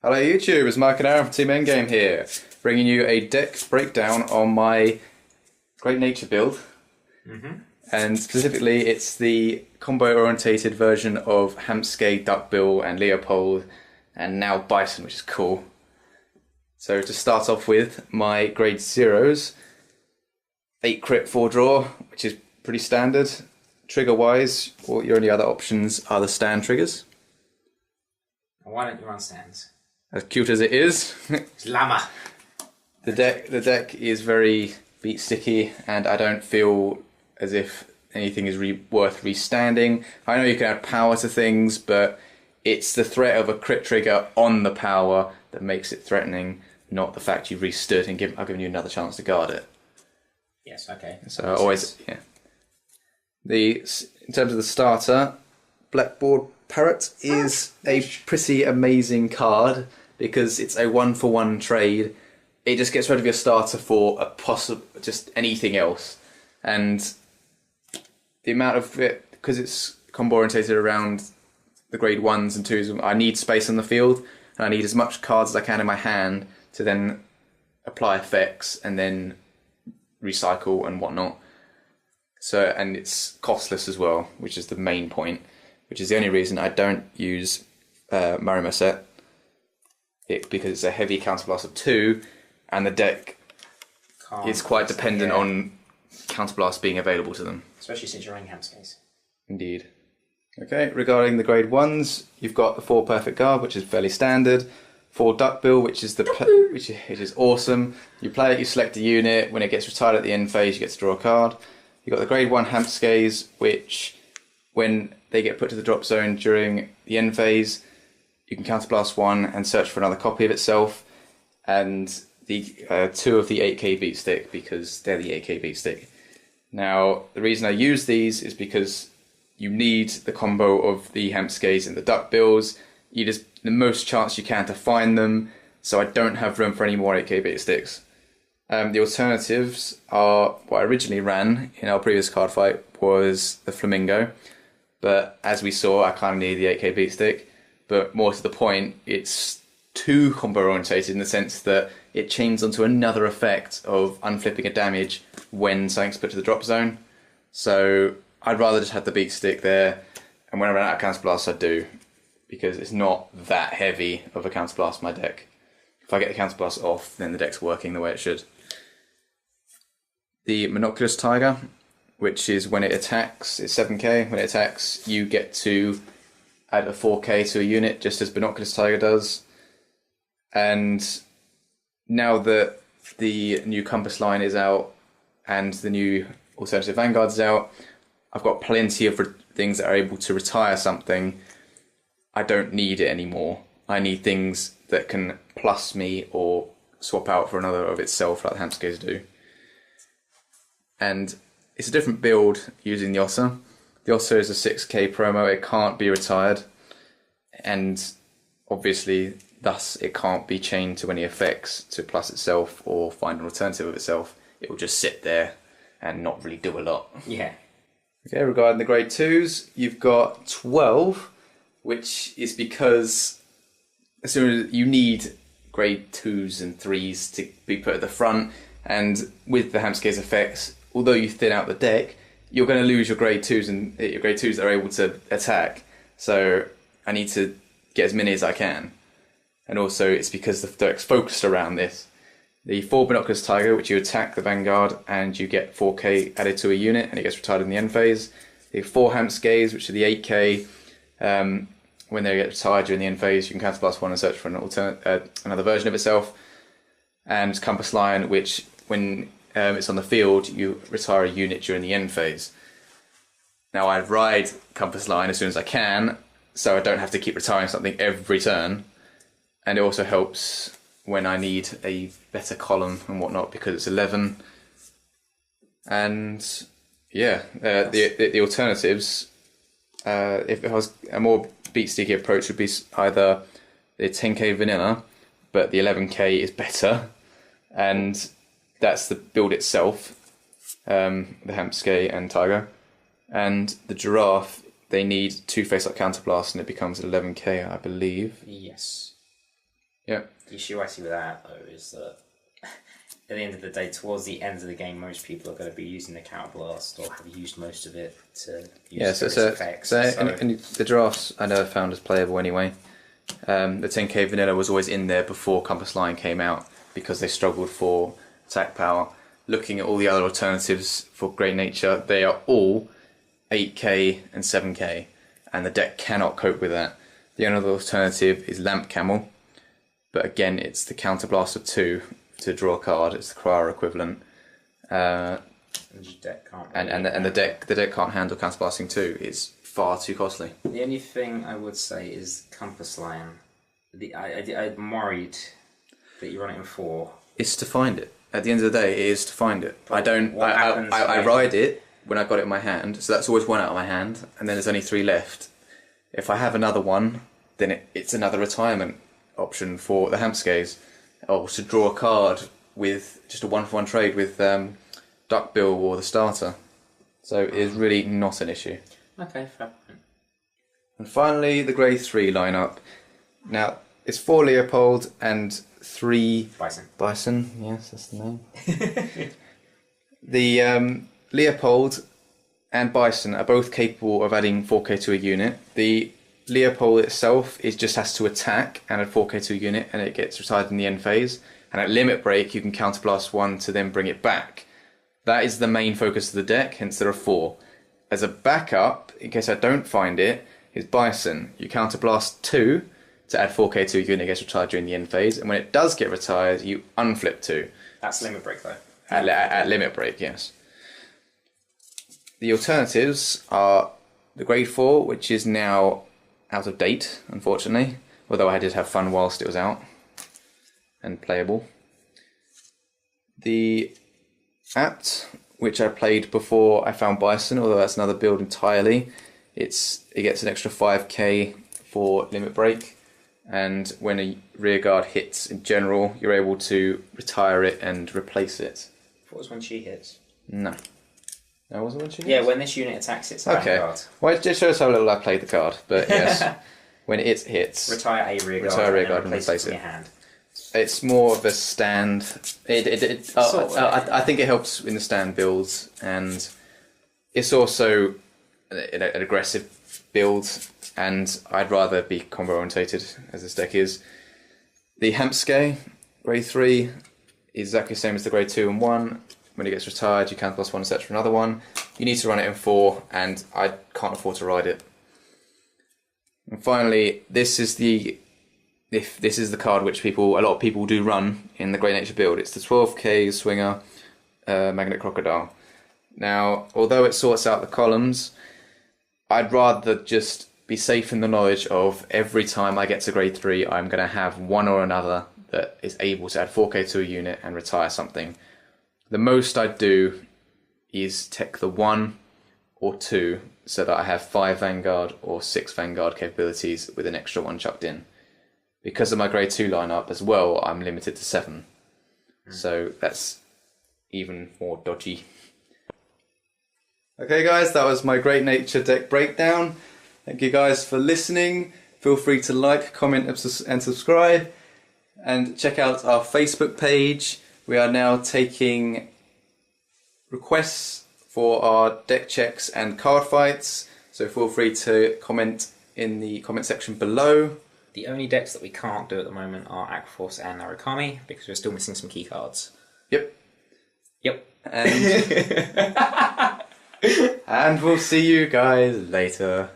Hello YouTube, it's Mark and Aaron from Team Endgame here, bringing you a deck breakdown on my Great Nature build. And specifically it's the combo-orientated version of Hamskay, Duckbill and Leopold, and now Bison, which is cool. So to start off with, my grade 0s, 8 crit 4 draw, which is pretty standard. Trigger wise, all your only other options are the stand triggers. Why don't you run stands? As cute as it is. It's llama. The deck is very beat sticky, and I don't feel as if anything is worth restanding. I know you can add power to things, but it's the threat of a crit trigger on the power that makes it threatening, not the fact you restood and I've given you another chance to guard it. Yes, okay. So always, yeah. In terms of the starter, Blackboard Parrot is a pretty amazing card because it's a 1-for-1 trade. It just gets rid of your starter for a just anything else, and the amount of it, because it's combo orientated around the grade 1s and 2s. I need space on the field, and I need as much cards as I can in my hand to then apply effects and then recycle and whatnot. So, and it's costless as well, which is the main point, which is the only reason I don't use Marimoset. Because it's a heavy counterblast of 2, and the deck is quite dependent on counterblast being available to them. Especially since you're running Hamskays. Indeed. Okay, regarding the grade 1s, you've got the 4 Perfect Guard, which is fairly standard. 4 Duckbill, which is which is awesome. You play it, you select a unit. When it gets retired at the end phase, you get to draw a card. You've got the grade 1 Hamskays, which when they get put to the drop zone during the end phase, you can counterblast 1 and search for another copy of itself. And the 2 of the 8k beat stick, because they're the 8k beat stick. Now, the reason I use these is because you need the combo of the Hamskays and the Duckbills. You just the most chance you can to find them, so I don't have room for any more 8k beat sticks. The alternatives are what I originally ran in our previous card fight was the Flamingo, but as we saw, I kind of need the 8k beat stick. But more to the point, it's too combo orientated in the sense that it chains onto another effect of unflipping a damage when something's put to the drop zone. So I'd rather just have the beat stick there, and when I run out of counterblast, I do, because it's not that heavy of a counterblast in my deck. If I get the counterblast off, then the deck's working the way it should. The Monoculous Tiger, which is when it attacks, it's 7k. When it attacks, you get to add a 4k to a unit, just as Binoculous Tiger does. And now that the new Compass line is out and the new alternative Vanguard is out, I've got plenty of things that are able to retire something. I don't need it anymore. I need things that can plus me or swap out for another of itself, like the Hamskays do. And it's a different build using the Otter. The Otter is a 6k promo, it can't be retired, and obviously thus it can't be chained to any effects to plus itself or find an alternative of itself. It will just sit there and not really do a lot. Yeah. Okay, regarding the grade 2s, you've got 12, which is because as soon as you need grade 2s and 3s to be put at the front, and with the Hamskay's effects, although you thin out the deck, you're going to lose your grade 2s and your grade 2s that are able to attack. So I need to get as many as I can. And also it's because the deck's focused around this. The 4 Binoculous Tiger, which you attack the Vanguard and you get 4k added to a unit and it gets retired in the end phase. The 4 Hamskays, which are the 8k, when they get retired during the end phase, you can counterblast 1 and search for an another version of itself. And Compass Line, which when it's on the field, you retire a unit during the end phase. Now I ride Compass Line as soon as I can, so I don't have to keep retiring something every turn. And it also helps when I need a better column and whatnot, because it's 11. And yeah, the alternatives, if it was a more beat sticky approach, would be either the 10k vanilla, but the 11k is better, and that's the build itself, the Hamskay and Tiger. And the Giraffe, they need 2 face-up counterblast and it becomes 11k, I believe. Yes. Yeah. The issue I see with that, though, is that at the end of the day, towards the end of the game, most people are going to be using the counterblast or have used most of it to use various effects. And the drafts I never found as playable anyway. The 10k vanilla was always in there before Compass Line came out because they struggled for attack power. Looking at all the other alternatives for Great Nature, they are all 8k and 7k, and the deck cannot cope with that. The only other alternative is Lamp Camel, but again, it's the Counterblast of 2 to draw a card. It's the Cryer equivalent. And the deck can't. And the deck can't handle Counterblasting 2. It's far too costly. The only thing I would say is Compass Line. I'm worried that you run it in 4. It's to find it. At the end of the day, it is to find it. But I ride it when I got it in my hand, so that's always one out of my hand, and then there's only 3 left. If I have another one, then it's another retirement option for the Hampskays, or to draw a card with just a 1-for-1 trade with Duckbill or the starter. So it is really not an issue. Okay, fair point. And finally, the Grade 3 lineup. Now, it's 4 Leopold and 3... Bison, yes, that's the name. The Leopold and Bison are both capable of adding 4k to a unit. The Leopold itself just has to attack and add 4k to a unit, and it gets retired in the end phase. And at Limit Break, you can counterblast 1 to then bring it back. That is the main focus of the deck, hence there are 4. As a backup, in case I don't find it, is Bison. You counterblast 2 to add 4k to a unit, it gets retired during the end phase, and when it does get retired, you unflip 2. That's Limit Break, though. At Limit Break, yes. The alternatives are the Grade 4, which is now out of date, unfortunately, although I did have fun whilst it was out and playable. The Apt, which I played before I found Bison, although that's another build entirely. It gets an extra 5k for Limit Break, and when a rearguard hits in general, you're able to retire it and replace it. What was when she hits? No. No, wasn't when she hits? Yeah, when this unit attacks its Vanguard. Well, it just shows how little I played the card, but yes, when it hits... Retire a rearguard and replace it. In your hand. It's more of a stand. I think it helps in the stand builds, and it's also an aggressive build, and I'd rather be combo orientated as this deck is. The Hampskay Grade 3 is exactly the same as the Grade 2 and 1. When it gets retired, you can plus 1 and set for another one. You need to run it in 4, and I can't afford to ride it. And finally, this is the card which a lot of people do run in the Great Nature build. It's the 12k Swinger Magnet Crocodile. Now, although it sorts out the columns, I'd rather just be safe in the knowledge of every time I get to Grade 3, I'm going to have one or another that is able to add 4k to a unit and retire something. The most I'd do is tech the 1 or 2 so that I have 5 Vanguard or 6 Vanguard capabilities with an extra 1 chucked in. Because of my Grade 2 lineup as well, I'm limited to 7. So that's even more dodgy. Okay guys, that was my Great Nature deck breakdown. Thank you guys for listening. Feel free to like, comment and subscribe. And check out our Facebook page. We are now taking requests for our deck checks and card fights. So feel free to comment in the comment section below. The only decks that we can't do at the moment are Aquaforce and Narukami because we're still missing some key cards. Yep. And and we'll see you guys later.